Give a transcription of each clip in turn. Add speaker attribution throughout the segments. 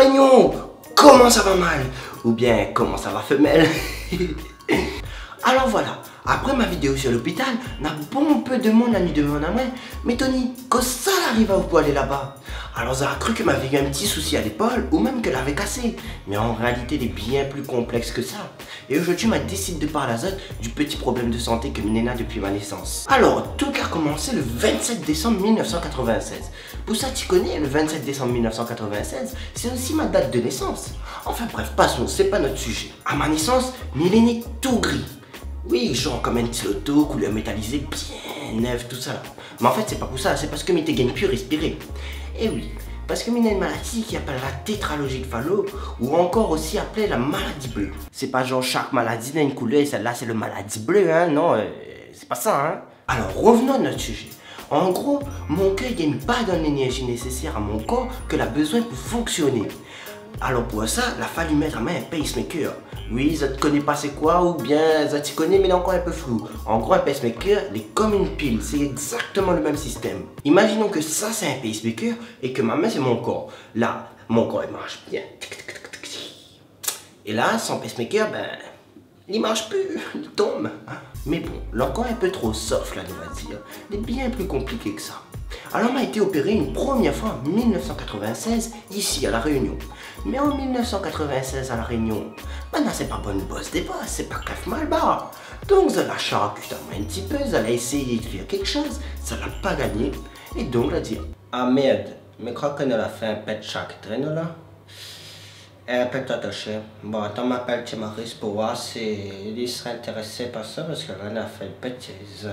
Speaker 1: réunion, comment ça va mal? Ou bien, comment ça va femelle? Alors voilà, après ma vidéo sur l'hôpital, n'a bon peu de monde la nuit devant la main. Mais Tony, quand ça arrive à vous aller là-bas? Alors ça a cru que m'avait eu un petit souci à l'épaule ou même qu'elle avait cassé. Mais en réalité, elle est bien plus complexe que ça. Et aujourd'hui, je décide de parler à Zot du petit problème de santé que Nena depuis ma naissance. Alors, tout a commencé le 27 décembre 1996. Pour ça, tu connais, le 27 décembre 1996, c'est aussi ma date de naissance. Enfin bref, passons, c'est pas notre sujet. À ma naissance, il est né tout gris. Oui, genre comme un petit loto, couleur métallisée, bien neuf, tout ça. Mais en fait, c'est pas pour ça, c'est parce que m'était gagne plus respirer. Et oui, parce que m'y a une maladie qui appelle la tétralogie de Fallot, ou encore aussi appelée la maladie bleue. C'est pas genre chaque maladie n'a une couleur et celle-là c'est le maladie bleue, hein, non, c'est pas ça, hein. Alors revenons à notre sujet. En gros, mon cœur ne gagne pas dans l'énergie nécessaire à mon corps que a besoin pour fonctionner. Alors pour ça, il a fallu mettre à main un pacemaker. Oui, ça ne connaît pas c'est quoi, ou bien ça tu connais mais il est encore un peu flou. En gros, un pacemaker, il est comme une pile, c'est exactement le même système. Imaginons que ça c'est un pacemaker et que ma main c'est mon corps. Là, mon corps il marche bien. Et là, sans pacemaker, ben, il marche plus, il tombe. Mais bon, l'encore un peu trop soft là, on va dire. Il est bien plus compliqué que ça. Alors, m'a été opéré une première fois en 1996, ici à La Réunion. Mais en 1996 à La Réunion, maintenant c'est pas bonne bosse des bosses, c'est pas caf mal bas. Donc, ça l'a charcuté un petit peu, ça l'a essayé de faire quelque chose, ça l'a pas gagné. Et donc, elle a dit, ah merde, mais je crois qu'on a fait un pet chaque traîneau là. Peut-être cher. Bon, attends, m'appelle Maurice pour voir s'il serait intéressé par ça parce qu'elle en a fait une bêtise.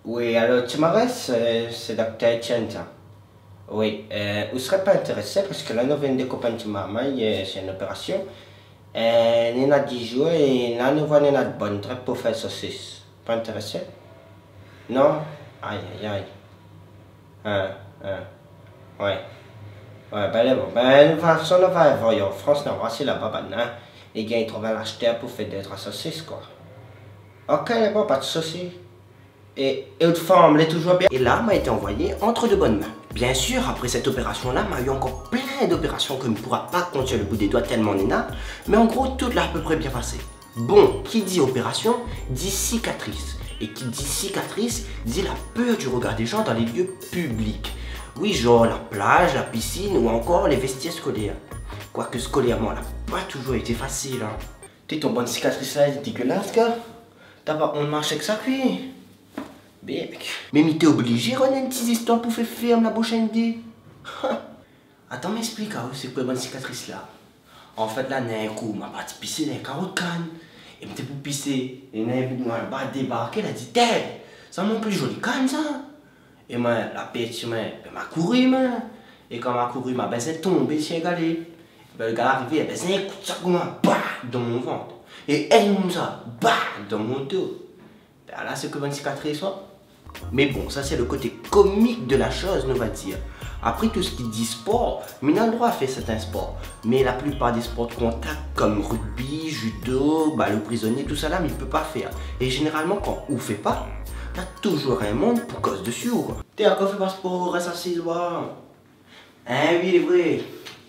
Speaker 1: Oui, alors Maurice, c'est Dr. Etienne. Oui, vous ne serez pas intéressé parce que là, nous venons de copains de maman, c'est une opération. Il y a 10 jours et là, nous voyons une bonne traite pour faire saucisse. Pas intéressé? Non? Aïe, aïe, aïe. Ouais. Ouais, ben bon. Ben, de toute façon, on va voir en France, on va voir si là-bas, maintenant, les gars, ils trouvent un acheteur pour faire des saucisses, quoi. Ok, bon, pas de soucis. Et autre forme, elle est toujours bien. Et là, m'a été envoyé entre de bonnes mains. Bien sûr, après cette opération-là, m'a eu encore plein d'opérations que ne pourra pas compter le bout des doigts tellement Nena. Mais en gros, tout l'a à peu près bien passé. Bon, qui dit opération, dit cicatrice. Et qui dit cicatrice, dit la peur du regard des gens dans les lieux publics. Oui, genre la plage, la piscine ou encore les vestiaires scolaires. Quoique scolairement, elle n'a pas toujours été facile. Hein. T'es ton bonne cicatrice là, elle est dégueulasse, gars. T'as pas honte de marcher avec ça, puis. Bec. Mais t'es obligé, on a une petite histoire pour faire ferme la prochaine idée. Attends, m'explique, c'est quoi la bonne cicatrice là? En fait, là, d'un coup, m'a parti pisser dans les carottes canne. Et m'était pour pisser. Et d'un coup, moi, elle a débarqué, elle a dit, Ted, ça m'a plus joli canne ça. Et moi, la pète, elle m'a couru, moi. Et quand m'a couru, ma baisse est tombée sur un galet. Le gars arrivé, elle baisse un coup de sac, bah, dans mon ventre. Et elle m'a ça, bah, dans mon dos. Ben là, c'est comme une cicatrice, soit. Mais bon, ça c'est le côté comique de la chose, on va dire. Après tout ce qui dit sport, mais on a le droit à faire certains sports. Mais la plupart des sports de contact comme rugby, judo, le prisonnier, tout ça là, mais il ne peut pas faire. Et généralement, quand on ne fait pas, t'as toujours un monde pour cause dessus. T'es encore fait pas sport, reste assis, voir. Hein, oui, il est vrai.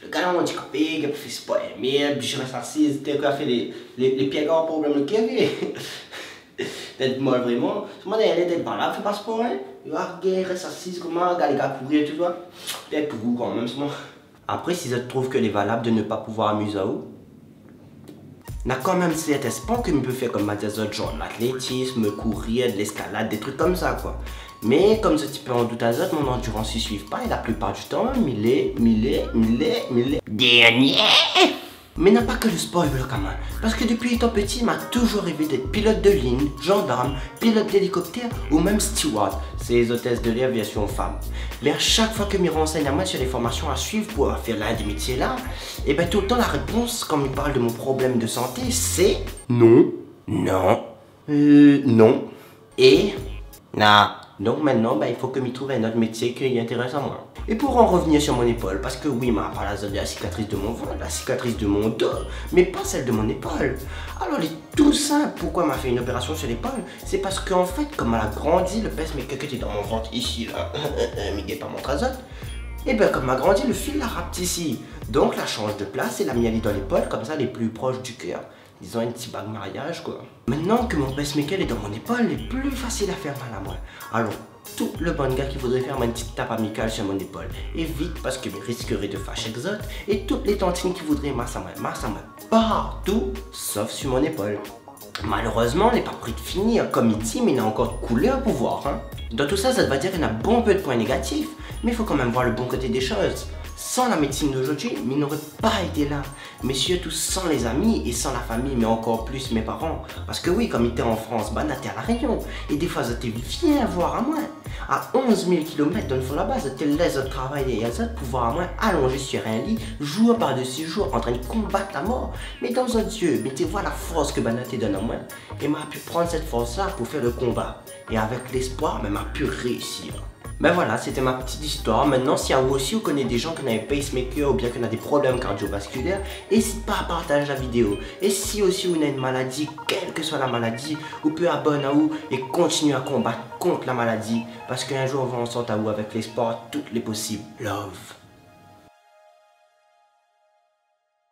Speaker 1: Le gars là, on dit qu'il a fait sport, mais je reste assis, t'es encore fait les pieds grands problèmes de Kevin. Peut-être moi vraiment, moi d'ailleurs d'être par là, fais pas sport, hein. Il va rester assis comment, regarder les gars courir, tu vois. Peut-être pour vous quand même, c'est moi. Après, si je trouve que c'est valable de ne pas pouvoir amuser à vous, il y a quand même certains sports que je peux faire comme des autres genre l'athlétisme, courir, de l'escalade, des trucs comme ça quoi. Mais comme ce type en doute à autres, mon endurance ne suit pas et la plupart du temps, dernier. Mais n'a pas que le sport est quand même. Parce que depuis étant petit, il m'a toujours rêvé d'être pilote de ligne, gendarme, pilote d'hélicoptère ou même steward. C'est les hôtesses de l'air version femme. Mais à chaque fois que je me renseigne à moi sur les formations à suivre pour faire l'un des métiers là, et bien tout le temps la réponse quand il parle de mon problème de santé, c'est non, non, non et non. Donc maintenant, il faut que je m'y trouve un autre métier qui est intéressant à moi. Et pour en revenir sur mon épaule, parce que oui, m'a parlé de la cicatrice de mon ventre, la cicatrice de mon dos, mais pas celle de mon épaule. Alors, il est tout simple. Pourquoi m'a fait une opération sur l'épaule? C'est parce qu'en fait, comme elle a grandi, le pacemaker qui était dans mon ventre ici, là, Miguel par mon trazote, et bien comme elle a grandi, le fil la rapetissé. Donc, la change de place et la mis aller dans l'épaule, comme ça, elle est plus proche du cœur. Disons un petit bague mariage quoi. Maintenant que mon pacemaker est dans mon épaule, il est plus facile à faire mal à moi. Alors, tout le bon gars qui voudrait faire une petite tape amicale sur mon épaule, évite parce que je risquerais de fâcher les autres. Et toutes les tantines qui voudraient masse à moi partout, sauf sur mon épaule. Malheureusement, on n'est pas prêt de finir, comme il dit, mais il a encore de couleur pour voir. Hein. Dans tout ça, ça va dire qu'il y a bon peu de points négatifs, mais il faut quand même voir le bon côté des choses. Sans la médecine d'aujourd'hui, il n'aurait pas été là. Mais surtout sans les amis et sans la famille, mais encore plus mes parents. Parce que oui, comme il était en France, t'es à La Réunion. Et des fois, j'étais viens voir à moi. À 11 000 km dans le fond de la base, j'étais laisse de travailler et à pouvoir à moi allongé sur un lit, jour par-dessus jour, en train de combattre la mort. Mais dans un Dieu, mais tu vois la force que te donne à moi. Et m'a pu prendre cette force-là pour faire le combat. Et avec l'espoir, m'a pu réussir. Ben voilà, c'était ma petite histoire. Maintenant, si à vous aussi vous connaissez des gens qui ont un pacemaker ou bien qui ont des problèmes cardiovasculaires, n'hésitez pas à partager la vidéo. Et si aussi vous avez une maladie, quelle que soit la maladie, vous pouvez abonner à vous et continuer à combattre contre la maladie. Parce qu'un jour, on va en sortir à vous avec l'espoir, toutes les possibles. Love.